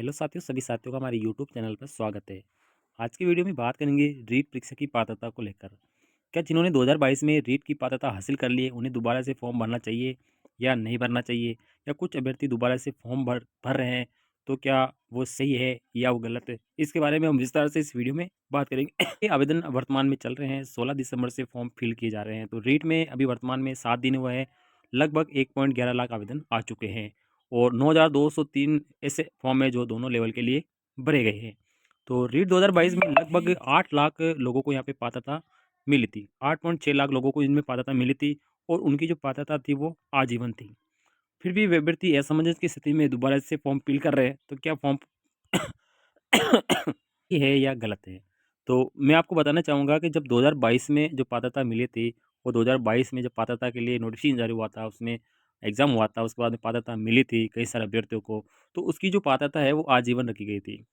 Hello साथियों, सभी साथियों का हमारे यूट्यूब चैनल पर स्वागत है। आज की वीडियो में बात करेंगे रीट परीक्षा की पात्रता को लेकर। क्या जिन्होंने 2022 में रीट की पात्रता हासिल कर ली है, उन्हें दोबारा से फॉर्म भरना चाहिए या नहीं भरना चाहिए? या कुछ अभ्यर्थी दोबारा से फॉर्म भर भर रहे हैं, तो क्या वो सही है या वो गलत है? इसके बारे में हम विस्तार से इस वीडियो में बात करेंगे। ये आवेदन वर्तमान में चल रहे हैं, 16 दिसंबर से फॉर्म फिल किए जा रहे हैं। तो रीट में अभी वर्तमान में 7 दिन हुए हैं, लगभग 1.11 लाख आवेदन आ चुके हैं और 9,203 ऐसे फॉर्म है जो दोनों लेवल के लिए भरे गए हैं। तो रीट 2022 में लगभग 8 लाख लोगों को यहाँ पे पात्रता मिली थी। 8.6 लाख लोगों को इनमें पात्रता मिली थी और उनकी जो पात्रता थी वो आजीवन थी। फिर भी वे अभ्यर्थी असमंजस की स्थिति में दोबारा से फॉर्म फिल कर रहे हैं, तो क्या फॉर्म ये है या गलत है? तो मैं आपको बताना चाहूँगा कि जब 2022 में जो पात्रता मिली थी, वो 2022 में जब पात्रता के लिए नोटिफ़िकेशन जारी हुआ था, उसमें एग्ज़ाम हुआ था, उसके बाद में पात्रता मिली थी कई सारे अभ्यर्थियों को, तो उसकी जो पात्रता है वो आजीवन रखी गई थी।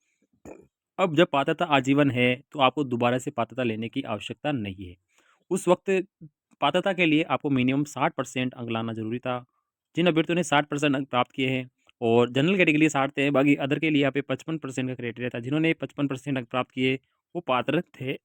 अब जब पात्रता आजीवन है, तो आपको दोबारा से पात्रता लेने की आवश्यकता नहीं है। उस वक़्त पात्रता के लिए आपको मिनिमम 60% अंक लाना ज़रूरी था। जिन अभ्यर्थियों ने 60% अंक प्राप्त किए हैं और जनरल कैटेगरी के लिए 60 थे, बाकी अदर के लिए यहाँ पे 55% का क्राइटेरिया था। जिन्होंने 55% अंक प्राप्त किए, वो पात्र थे।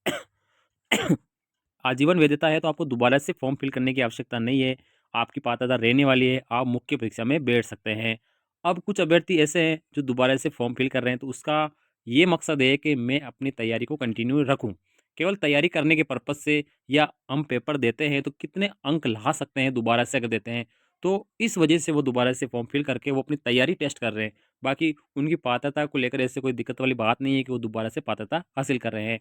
आजीवन वैधता है, तो आपको दोबारा से फॉर्म फिल करने की आवश्यकता नहीं है। आपकी पात्रता रहने वाली है, आप मुख्य परीक्षा में बैठ सकते हैं। अब कुछ अभ्यर्थी ऐसे हैं जो दोबारा से फॉर्म फिल कर रहे हैं, तो उसका ये मकसद है कि मैं अपनी तैयारी को कंटिन्यू रखूँ। केवल तैयारी करने के पर्पज़ से या हम पेपर देते हैं तो कितने अंक ला सकते हैं दोबारा से अगर देते हैं, तो इस वजह से वो दोबारा से फॉर्म फिल करके वो अपनी तैयारी टेस्ट कर रहे हैं। बाकी उनकी पात्रता को लेकर ऐसे कोई दिक्कत वाली बात नहीं है कि वो दोबारा से पात्रता हासिल कर रहे हैं।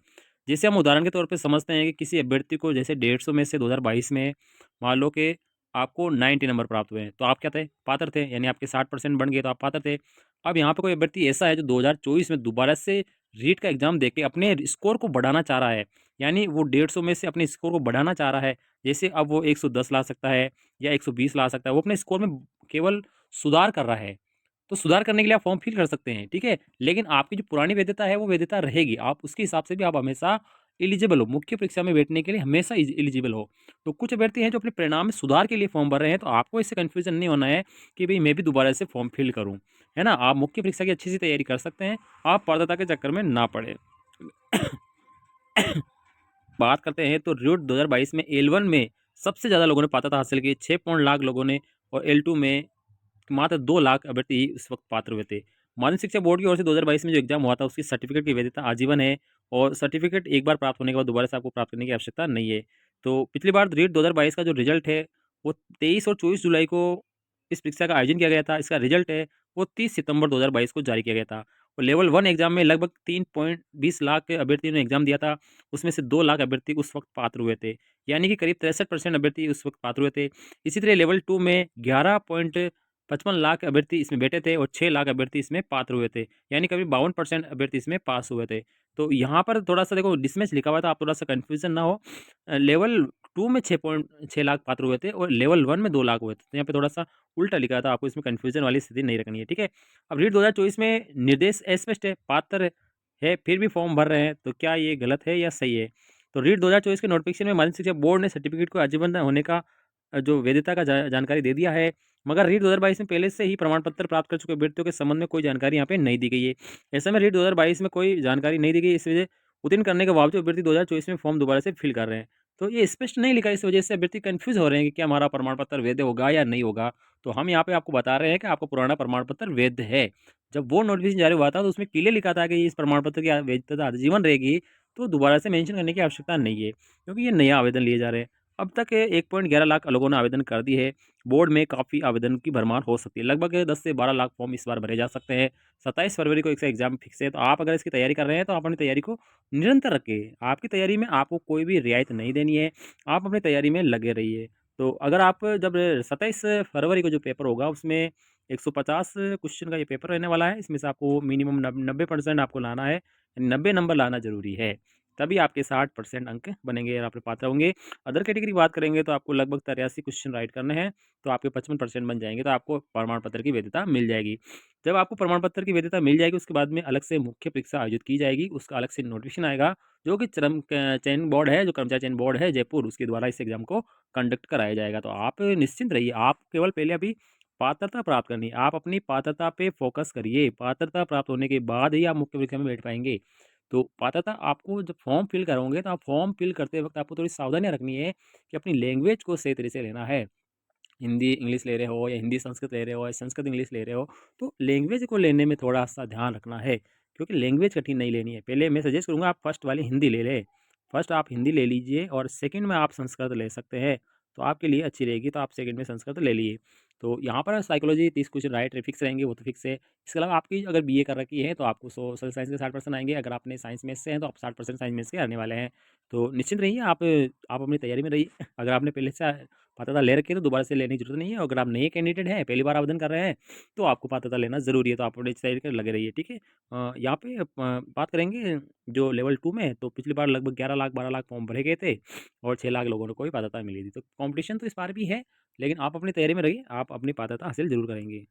जैसे हम उदाहरण के तौर पे समझते हैं कि किसी अभ्यर्थी को जैसे 150 में से 2022 में मान लो कि आपको 90 नंबर प्राप्त हुए हैं, तो आप क्या थे? पात्र थे, यानी आपके 60% बन गए तो आप पात्र थे। अब यहाँ पे कोई अभ्यर्थी ऐसा है जो 2024 में दोबारा से रीट का एग्ज़ाम देके अपने स्कोर को बढ़ाना चाह रहा है, यानी वो 150 में से अपने स्कोर को बढ़ाना चाह रहा है। जैसे अब वो 110 ला सकता है या 120 ला सकता है, वो अपने स्कोर में केवल सुधार कर रहा है। तो सुधार करने के लिए आप फॉर्म फिल कर सकते हैं, ठीक है? लेकिन आपकी जो पुरानी वैधता है, वो वैधता रहेगी। आप उसके हिसाब से भी आप हमेशा एलिजिबल हो, मुख्य परीक्षा में बैठने के लिए हमेशा एलिजिबल हो। तो कुछ अभ्यर्थी हैं जो अपने परिणाम में सुधार के लिए फॉर्म भर रहे हैं, तो आपको इससे कन्फ्यूज़न नहीं होना है कि भई मैं भी दोबारा से फॉर्म फिल करूँ, है ना? आप मुख्य परीक्षा की अच्छी-सी तैयारी कर सकते हैं, आप पात्रता के चक्कर में ना पड़ें। बात करते हैं तो रीट 2022 में L1 में सबसे ज़्यादा लोगों ने पात्रता हासिल की, 6 पॉइंट लाख लोगों ने और L2 में मात्र 2 लाख अभ्यर्थी ही उस वक़्त पात्र हुए थे। माध्यमिक शिक्षा बोर्ड की ओर से 2022 में जो एग्ज़ाम हुआ था, उसकी सर्टिफ़िकेट की वैधता आजीवन है और सर्टिफ़िकेट एक बार प्राप्त होने के बाद दोबारा से आपको प्राप्त करने की आवश्यकता नहीं है। तो पिछली बार रीट 2022 का जो रिज़ल्ट है, वो 23 और 24 जुलाई को इस परीक्षा का आयोजन किया गया था। इसका रिज़ल्ट है, वो 30 सितंबर 2022 को जारी किया गया था और लेवल 1 एग्ज़ाम में लगभग 3.20 लाख अभ्यर्थियों ने एग्ज़ाम दिया था। उसमें से 2 लाख अभ्यर्थी उस वक़्त पात्र हुए थे, यानी कि करीब 63% अभ्यर्थी उस वक़्त पात्र हुए थे। इसी तरह लेवल 2 में 11.55 लाख अभ्यर्थी इसमें बैठे थे और 6 लाख अभ्यर्थी इसमें पात्र हुए थे, यानी करीब 52% अभ्यर्थी इसमें पास हुए थे। तो यहाँ पर थोड़ा-सा देखो डिसमैच लिखा हुआ था, आप थोड़ा-सा कन्फ्यूज़न ना हो। लेवल 2 में 6 लाख पात्र हुए थे और लेवल 1 में 2 लाख हुए थे। तो यहाँ पे थोड़ा-सा उल्टा लिखा था, आपको इसमें कन्फ्यूज़न वाली स्थिति नहीं रखनी है, ठीक है? अब रीट 2024 में निर्देश स्पष्ट है, पात्र है, फिर भी फॉर्म भर रहे हैं, तो क्या ये गलत है या सही है? तो रीट 2024 के नोटिफ़िकेशन में माध्यमिक शिक्षा बोर्ड ने सर्टिफ़िकेट को आजीवन होने का जो वैधता का जानकारी दे दिया है, मगर रीट 2022 में पहले से ही प्रमाण पत्र प्राप्त कर चुके अभ्यर्थियों के संबंध में कोई जानकारी यहाँ पे नहीं दी गई है। ऐसे में रीट 2022 में कोई जानकारी नहीं दी गई, इस वजह उत्तीर्ण करने के बावजूद अभ्यर्थी 2024 में फॉर्म दोबारा से फिल कर रहे हैं। तो ये स्पष्ट नहीं लिखा, इस वजह से अभ्यर्थी कन्फ्यूज़ हो रहे हैं कि क्या हमारा प्रमाण पत्र वैध होगा या नहीं होगा। तो हम यहाँ पे आपको बता रहे हैं कि आपका पुराना प्रमाण पत्र वैध है। जब वो नोटिफ़िकेशन जारी हुआ था, तो उसमें क्लियर लिखा था कि इस प्रमाण पत्र की वैधता आजीवन रहेगी, तो दोबारा से मेंशन करने की आवश्यकता नहीं है, क्योंकि ये नया आवेदन लिए जा रहे हैं। अब तक 1.11 लाख लोगों ने आवेदन कर दी है। बोर्ड में काफ़ी आवेदन की भरमार हो सकती है। लगभग 10 से 12 लाख फॉर्म इस बार भरे जा सकते हैं। 27 फरवरी को इसका एग्ज़ाम फिक्स है, तो आप अगर इसकी तैयारी कर रहे हैं, तो आप अपनी तैयारी को निरंतर रखें। आपकी तैयारी में आपको कोई भी रियायत नहीं देनी है, आप अपनी तैयारी में लगे रहिए। तो अगर आप जब 27 फरवरी को जो पेपर होगा, उसमें 150 क्वेश्चन का ये पेपर रहने वाला है। इसमें से आपको मिनिमम 90% आपको लाना है, 90 नंबर लाना ज़रूरी है। तभी आपके 60% अंक बनेंगे और आप पात्र होंगे। अदर कैटेगरी की बात करेंगे तो आपको लगभग 83 क्वेश्चन राइट करने हैं, तो आपके 55% बन जाएँगे, तो आपको प्रमाण पत्र की वैधता मिल जाएगी। जब आपको प्रमाण पत्र की वैधता मिल जाएगी, उसके बाद में अलग से मुख्य परीक्षा आयोजित की जाएगी, उसका अलग से नोटिफ़िकेशन आएगा, जो कि चरम क चयन बोर्ड है, जो कर्मचारी चयन बोर्ड है जयपुर, उसके द्वारा इस एग्ज़ाम को कंडक्ट कराया जाएगा। तो आप निश्चिंत रहिए, आप केवल पहले अभी पात्रता प्राप्त करनी है। आप अपनी पात्रता पे फ़ोकस करिए। पात्रता प्राप्त होने के बाद ही आप मुख्य परीक्षा में बैठ पाएँगे। तो पात्रता आपको जब फॉर्म फिल करोगे तो आप फॉर्म फिल करते वक़्त आपको थोड़ी सावधानियाँ रखनी है कि अपनी लैंग्वेज को सही तरीके से लेना है। हिंदी इंग्लिश ले रहे हो या हिंदी संस्कृत ले रहे हो या संस्कृत इंग्लिश ले रहे हो, तो लैंग्वेज को लेने में थोड़ा-सा ध्यान रखना है, क्योंकि लैंग्वेज कठिन नहीं लेनी है। पहले मैं सजेस्ट करूँगा आप फर्स्ट वाली हिंदी ले लें। फर्स्ट आप हिंदी ले लीजिए और सेकंड में आप संस्कृत ले सकते हैं, तो आपके लिए अच्छी रहेगी, तो आप सेकंड में संस्कृत ले लिए। तो यहाँ पर साइकोलॉजी 30 क्वेश्चन राइट फिक्स रहेंगे, वो तो फिक्स है। इसके अलावा आपकी अगर बीए कर रखी है, तो आपको सोशल साइंस के 60% आएँगे, अगर आपने साइंस मैथ्स से हैं, तो आप 60% साइंस मैथ्स के आने वाले हैं। तो निश्चिंत रहिए आप अपनी तैयारी में रहिए। अगर आपने पहले से पात्रता ले रखी है, तो दोबारा से लेने की ज़रूरत नहीं है। अगर आप नए कैंडिडेट हैं, पहली बार आवेदन कर रहे हैं, तो आपको पात्रता लेना ज़रूरी है, तो आप अपनी तैयारी कर लगे रहिए, ठीक है? यहाँ पे बात करेंगे जो लेवल 2 में, तो पिछली बार लगभग 11 लाख 12 लाख फॉर्म भरे गए थे और 6 लाख लोगों को ही पात्रता मिली थी। तो कॉम्पिटिशन तो इस बार भी है, लेकिन आप अपनी तैयारी में रहिए, आप अपनी पात्रता हासिल ज़रूर करेंगे।